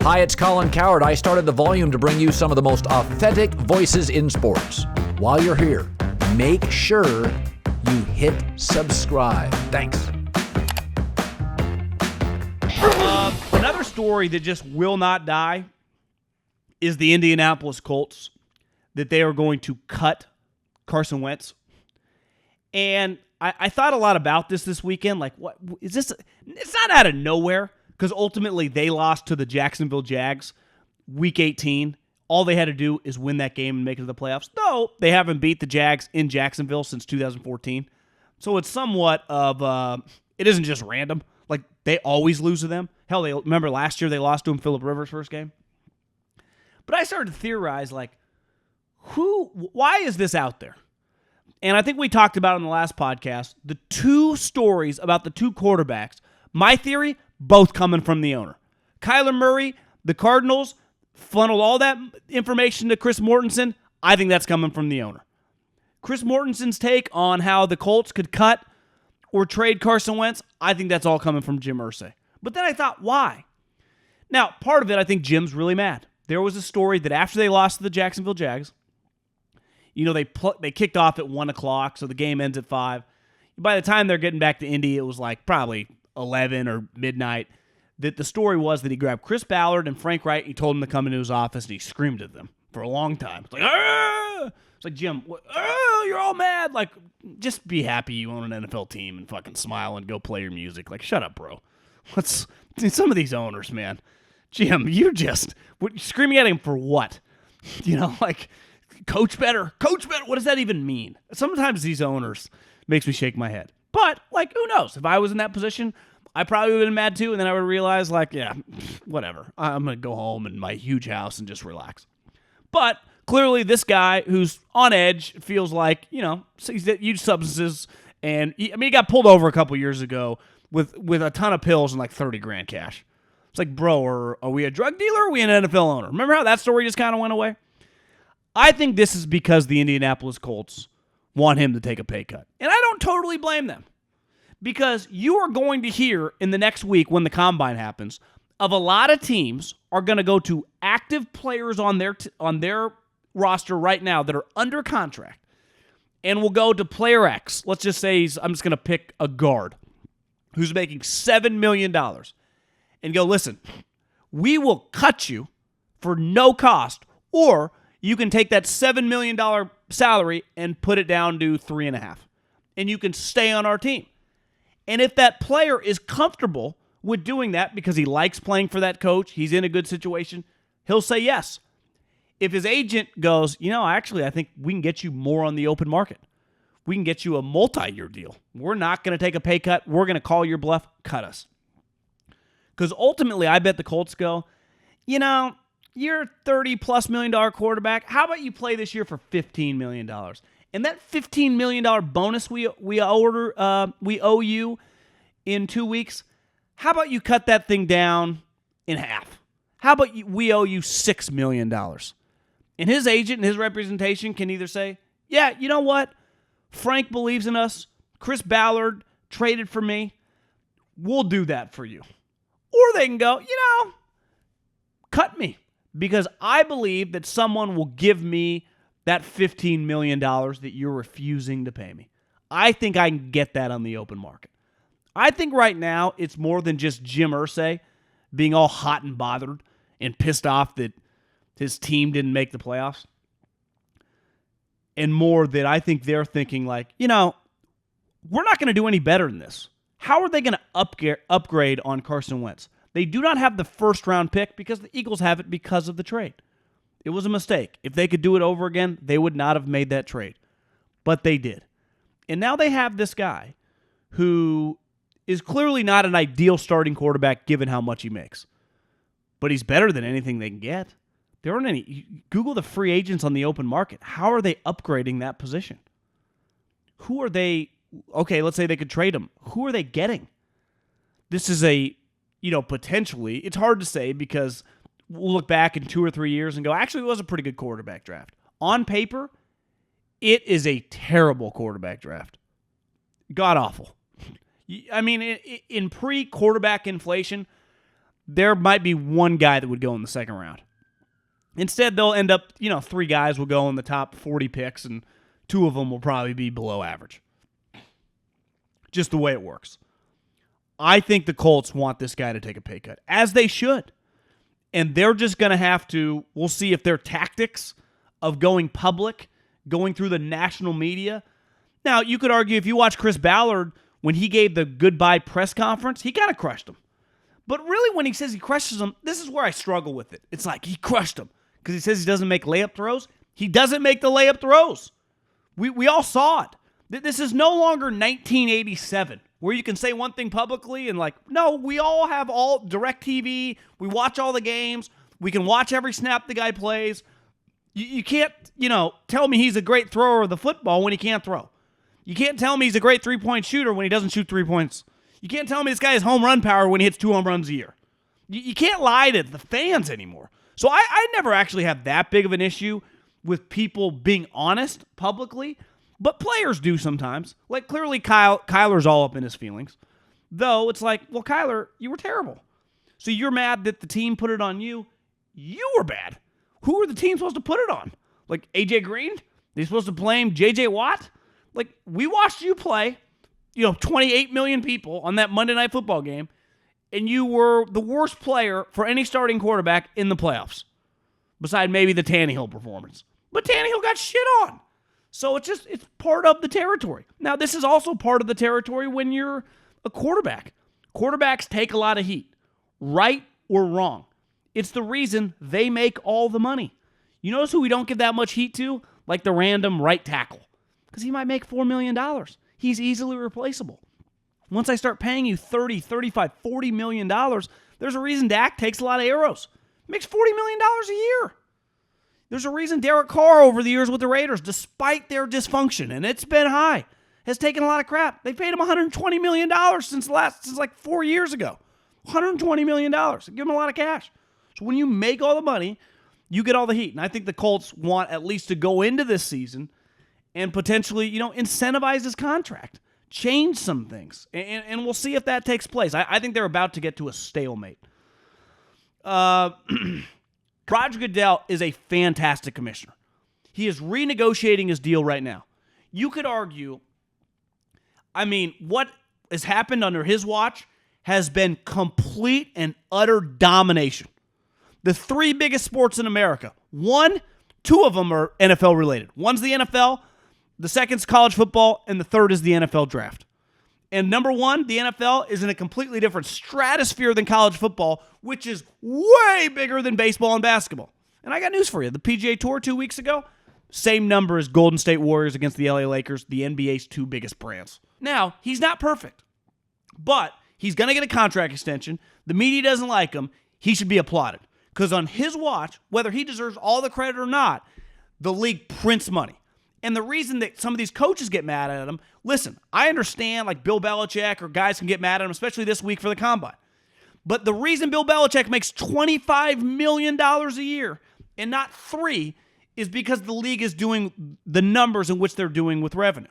Hi, it's Colin Coward. I started The Volume to bring you some of the most authentic voices in sports. While you're here, make sure you hit subscribe. Thanks. Another story that just will not die is the Indianapolis Colts, that they are going to cut Carson Wentz. And I thought a lot about this weekend. Like, what is this? It's not out of nowhere, because ultimately they lost to the Jacksonville Jags week 18. All they had to do is win that game and make it to the playoffs. Though they haven't beat the Jags in Jacksonville since 2014. So it's somewhat of, it isn't just random. Like, they always lose to them. Hell, remember last year they lost to him, Phillip Rivers' first game? But I started to theorize, like, why is this out there? And I think we talked about in the last podcast, the two stories about the two quarterbacks, my theory, both coming from the owner. Kyler Murray, the Cardinals, funneled all that information to Chris Mortensen. I think that's coming from the owner. Chris Mortensen's take on how the Colts could cut or trade Carson Wentz, I think that's all coming from Jim Irsay. But then I thought, why? Now, part of it, I think Jim's really mad. There was a story that after they lost to the Jacksonville Jags, you know, they kicked off at 1 o'clock, so the game ends at 5. By the time they're getting back to Indy, it was like probably 11 or midnight. That the story was that he grabbed Chris Ballard and Frank Wright, and he told them to come into his office, and he screamed at them for a long time. It's like, Arr! It's like, Jim, you're all mad. Like, just be happy you own an NFL team and fucking smile and go play your music. Like, shut up, bro. Some of these owners, man. Jim, you're screaming at him for what? You know, like, coach better. What does that even mean? Sometimes these owners makes me shake my head. But, like, who knows? If I was in that position, I probably would have been mad too, and then I would realize, like, yeah, whatever. I'm going to go home in my huge house and just relax. But clearly this guy who's on edge feels like, you know, he's used substances, and he got pulled over a couple years ago with a ton of pills and like $30,000 cash. It's like, bro, are we a drug dealer or are we an NFL owner? Remember how that story just kind of went away? I think this is because the Indianapolis Colts want him to take a pay cut. And I don't totally blame them. Because you are going to hear in the next week when the combine happens of a lot of teams are going to go to active players on their roster right now that are under contract and will go to player X. Let's just say I'm just going to pick a guard who's making $7 million and go, listen, we will cut you for no cost, or you can take that $7 million salary and put it down to 3.5, and you can stay on our team. And if that player is comfortable with doing that because he likes playing for that coach, he's in a good situation, he'll say yes. If his agent goes, actually, I think we can get you more on the open market. We can get you a multi-year deal. We're not going to take a pay cut. We're going to call your bluff. Cut us. Because ultimately, I bet the Colts go, you're a $30+ million quarterback. How about you play this year for $15 million? And that $15 million bonus we owe you in 2 weeks, how about you cut that thing down in half? How about we owe you $6 million? And his agent and his representation can either say, yeah, you know what? Frank believes in us. Chris Ballard traded for me. We'll do that for you. Or they can go, cut me. Because I believe that someone will give me that $15 million that you're refusing to pay me. I think I can get that on the open market. I think right now it's more than just Jim Irsay being all hot and bothered and pissed off that his team didn't make the playoffs. And more that I think they're thinking like, we're not going to do any better than this. How are they going to upgrade on Carson Wentz? They do not have the first-round pick because the Eagles have it because of the trade. It was a mistake. If they could do it over again, they would not have made that trade. But they did. And now they have this guy who is clearly not an ideal starting quarterback given how much he makes. But he's better than anything they can get. There aren't any. Google the free agents on the open market. How are they upgrading that position? Who are they? Okay, let's say they could trade him. Who are they getting? This is potentially, it's hard to say because we'll look back in 2 or 3 years and go, actually, it was a pretty good quarterback draft. On paper, it is a terrible quarterback draft. God awful. I mean, in pre-quarterback inflation, there might be one guy that would go in the second round. Instead, they'll end up, 3 guys will go in the top 40 picks, and 2 of them will probably be below average. Just the way it works. I think the Colts want this guy to take a pay cut, as they should. And they're just going to have to, we'll see if their tactics of going public, going through the national media. Now, you could argue if you watch Chris Ballard, when he gave the goodbye press conference, he kind of crushed him. But really, when he says he crushes them, this is where I struggle with it. It's like he crushed them because he says he doesn't make layup throws. He doesn't make the layup throws. We all saw it. This is no longer 1987 where you can say one thing publicly and no, we all have all DirecTV. We watch all the games. We can watch every snap the guy plays. You can't, tell me he's a great thrower of the football when he can't throw. You can't tell me he's a great three-point shooter when he doesn't shoot 3 points. You can't tell me this guy has home run power when he hits 2 home runs a year. You can't lie to the fans anymore. So I never actually have that big of an issue with people being honest publicly, but players do sometimes. Clearly Kyler's all up in his feelings. Though it's well, Kyler, you were terrible. So you're mad that the team put it on you. You were bad. Who are the team supposed to put it on? A.J. Green? They supposed to blame J.J. Watt? We watched you play, 28 million people on that Monday Night Football game, and you were the worst player for any starting quarterback in the playoffs, beside maybe the Tannehill performance. But Tannehill got shit on. So it's part of the territory. Now, this is also part of the territory when you're a quarterback. Quarterbacks take a lot of heat, right or wrong. It's the reason they make all the money. You notice who we don't give that much heat to? The random right tackle. Because he might make $4 million. He's easily replaceable. Once I start paying you $30, $35, $40 million, there's a reason Dak takes a lot of arrows. Makes $40 million a year. There's a reason Derek Carr over the years with the Raiders, despite their dysfunction, and it's been high, has taken a lot of crap. They paid him $120 million since 4 years ago. $120 million. Give him a lot of cash. So when you make all the money, you get all the heat. And I think the Colts want at least to go into this season and potentially, incentivize his contract, change some things, and we'll see if that takes place. I think they're about to get to a stalemate. Roger Goodell is a fantastic commissioner. He is renegotiating his deal right now. You could argue, what has happened under his watch has been complete and utter domination. The 3 biggest sports in America, 2 of them are NFL related. One's the NFL, the second's college football, and the third is the NFL draft. And number 1, the NFL, is in a completely different stratosphere than college football, which is way bigger than baseball and basketball. And I got news for you. The PGA Tour 2 weeks ago, same number as Golden State Warriors against the LA Lakers, the NBA's 2 biggest brands. Now, he's not perfect, but he's going to get a contract extension. The media doesn't like him. He should be applauded. Because on his watch, whether he deserves all the credit or not, the league prints money. And the reason that some of these coaches get mad at him, listen, I understand Bill Belichick or guys can get mad at him, especially this week for the Combine. But the reason Bill Belichick makes $25 million a year and not 3 is because the league is doing the numbers in which they're doing with revenue.